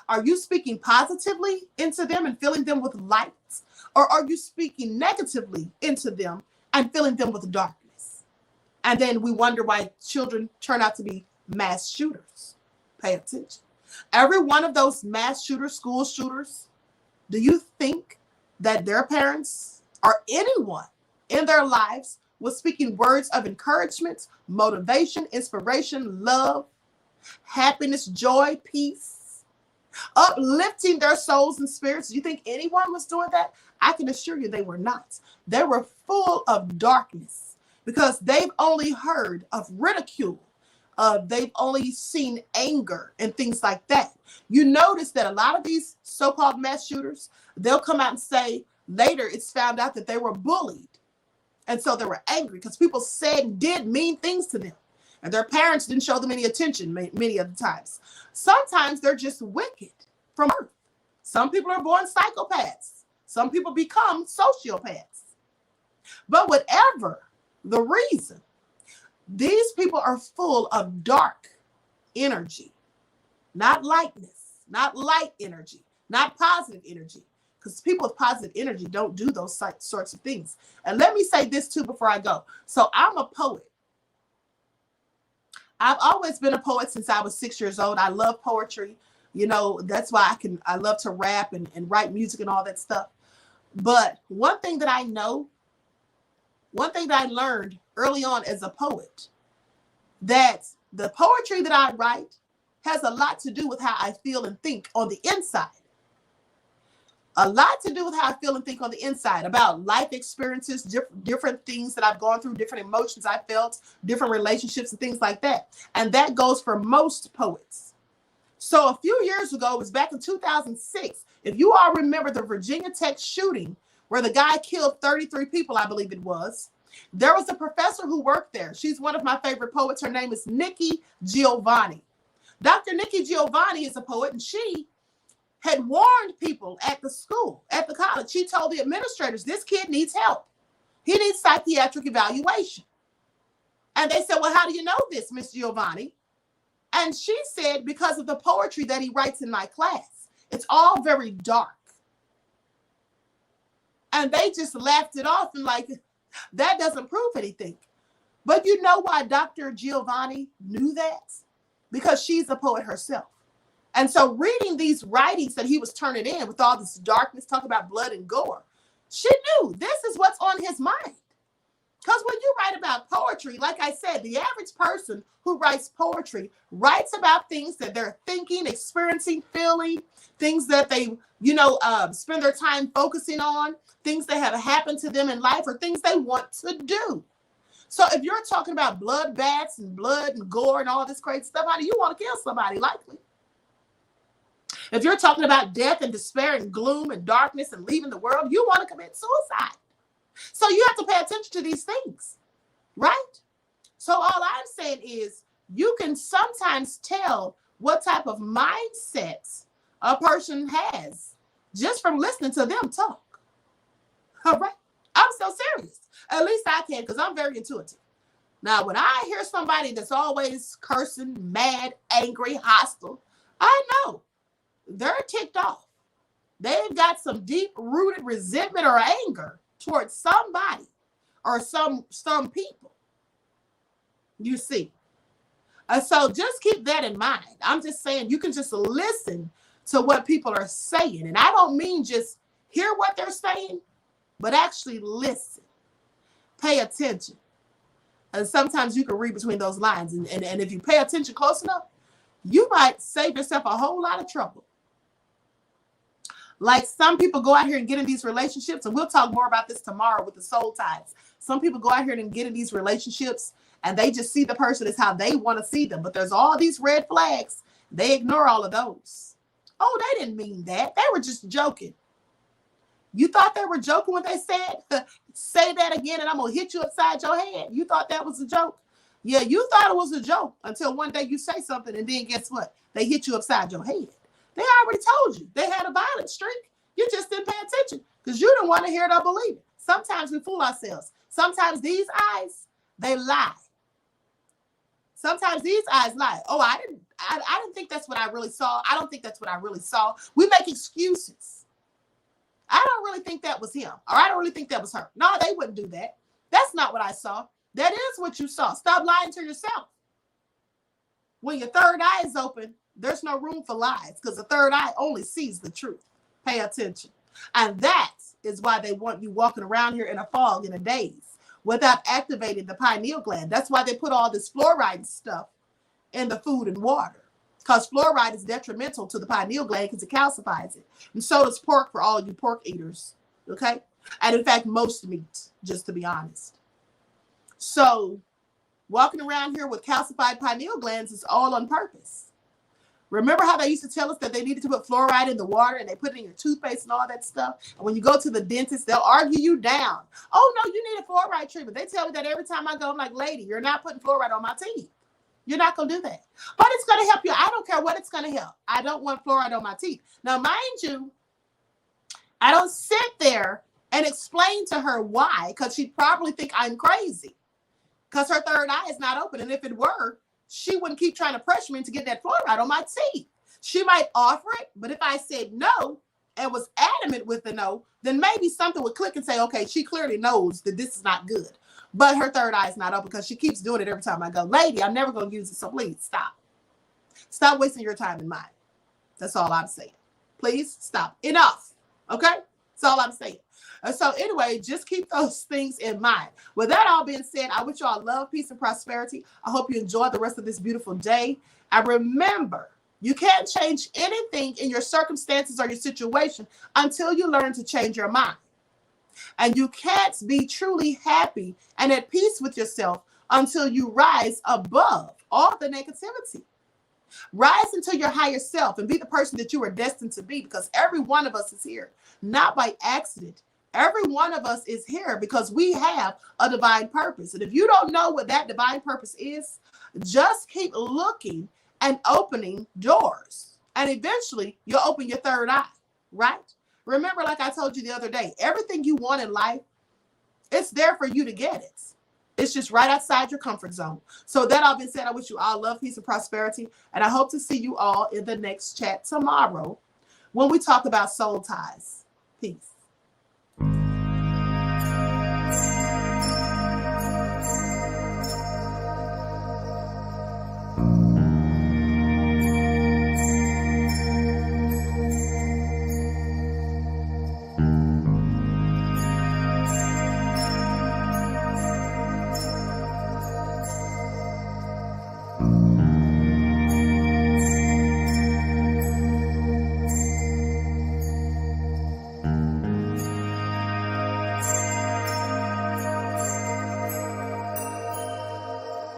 Are you speaking positively into them and filling them with light? Or are you speaking negatively into them and filling them with darkness? And then we wonder why children turn out to be mass shooters. Pay attention. Every one of those mass shooters, school shooters, do you think that their parents or anyone in their lives was speaking words of encouragement, motivation, inspiration, love, happiness, joy, peace, uplifting their souls and spirits? Do you think anyone was doing that? I can assure you they were not. They were full of darkness because they've only heard of ridicule. They've only seen anger and things like that. You notice that a lot of these so-called mass shooters, they'll come out and say later it's found out that they were bullied. And so they were angry because people said and did mean things to them. And their parents didn't show them any attention many of the times. Sometimes they're just wicked from birth. Some people are born psychopaths. Some people become sociopaths. But whatever the reason, these people are full of dark energy, not lightness, not light energy, not positive energy. Because people with positive energy don't do those sorts of things. And let me say this too before I go. So I'm a poet. I've always been a poet since I was 6 years old. I love poetry. You know, that's why I love to rap and write music and all that stuff. But one thing that I know, one thing that I learned early on as a poet, that the poetry that I write has a lot to do with how I feel and think on the inside. A lot to do with how I feel and think on the inside about life experiences, different things that I've gone through, different emotions I felt, different relationships and things like that. And that goes for most poets. So a few years ago, it was back in 2006. If you all remember the Virginia Tech shooting where the guy killed 33 people, I believe it was, there was a professor who worked there. She's one of my favorite poets. Her name is Nikki Giovanni. Dr. Nikki Giovanni is a poet, and she had warned people at the school, at the college. She told the administrators, this kid needs help. He needs psychiatric evaluation. And they said, well, how do you know this, Miss Giovanni? And she said, because of the poetry that he writes in my class. It's all very dark. And they just laughed it off and like, that doesn't prove anything. But you know why Dr. Giovanni knew that? Because she's a poet herself. And so reading these writings that he was turning in with all this darkness, talking about blood and gore, she knew this is what's on his mind. Because when you write about poetry, like I said, the average person who writes poetry writes about things that they're thinking, experiencing, feeling, things that they, spend their time focusing on, things that have happened to them in life, or things they want to do. So if you're talking about bloodbaths and blood and gore and all this crazy stuff, how do you want to kill somebody? Likely. If you're talking about death and despair and gloom and darkness and leaving the world, you want to commit suicide. So you have to pay attention to these things, right? So all I'm saying is you can sometimes tell what type of mindset a person has just from listening to them talk. All right. I'm so serious. At least I can, because I'm very intuitive. Now, when I hear somebody that's always cursing, mad, angry, hostile, I know they're ticked off. They've got some deep-rooted resentment or anger towards somebody or some people. You see. So just keep that in mind. I'm just saying you can just listen to what people are saying. And I don't mean just hear what they're saying, but actually listen. Pay attention. And sometimes you can read between those lines. And if you pay attention close enough, you might save yourself a whole lot of trouble. Like some people go out here and get in these relationships, and we'll talk more about this tomorrow with the soul ties. Some people go out here and get in these relationships, and they just see the person as how they want to see them. But there's all these red flags. They ignore all of those. Oh, they didn't mean that. They were just joking. You thought they were joking when they said, say that again and I'm going to hit you upside your head. You thought that was a joke? Yeah, you thought it was a joke until one day you say something, and then guess what? They hit you upside your head. They already told you they had a violent streak. You just didn't pay attention because you didn't want to hear it or believe it. Sometimes we fool ourselves. Sometimes these eyes, they lie. Sometimes these eyes lie. Oh, I didn't think that's what I really saw. I don't think that's what I really saw. We make excuses. I don't really think that was him, or I don't really think that was her. No, they wouldn't do that. That's not what I saw. That is what you saw. Stop lying to yourself. When your third eye is open, there's no room for lies because the third eye only sees the truth. Pay attention. And that is why they want you walking around here in a fog, in a daze, without activating the pineal gland. That's why they put all this fluoride stuff in the food and water, because fluoride is detrimental to the pineal gland because it calcifies it. And so does pork for all you pork eaters, okay? And in fact, most meat, just to be honest. So walking around here with calcified pineal glands is all on purpose. Remember how they used to tell us that they needed to put fluoride in the water and they put it in your toothpaste and all that stuff? And when you go to the dentist, they'll argue you down. Oh, no, you need a fluoride treatment. They tell me that every time I go. I'm like, lady, you're not putting fluoride on my teeth. You're not going to do that. But it's going to help you. I don't care what it's going to help. I don't want fluoride on my teeth. Now, mind you, I don't sit there and explain to her why, because she'd probably think I'm crazy because her third eye is not open. And if it were, she wouldn't keep trying to pressure me to get that fluoride on my teeth. She might offer it, but if I said no and was adamant with the no, then maybe something would click and say, okay, she clearly knows that this is not good. But her third eye is not open because she keeps doing it every time I go, lady, I'm never going to use it, so please stop. Stop wasting your time and mine. That's all I'm saying. Please stop. Enough. Okay? That's all I'm saying. So anyway, just keep those things in mind. With that all being said, I wish you all love, peace, and prosperity. I hope you enjoy the rest of this beautiful day. And remember, you can't change anything in your circumstances or your situation until you learn to change your mind. And you can't be truly happy and at peace with yourself until you rise above all the negativity. Rise into your higher self and be the person that you are destined to be, because every one of us is here, not by accident. Every one of us is here because we have a divine purpose. And if you don't know what that divine purpose is, just keep looking and opening doors. And eventually you'll open your third eye, right? Remember, like I told you the other day, everything you want in life, it's there for you to get it. It's just right outside your comfort zone. So that all being said, I wish you all love, peace, and prosperity. And I hope to see you all in the next chat tomorrow when we talk about soul ties. Peace.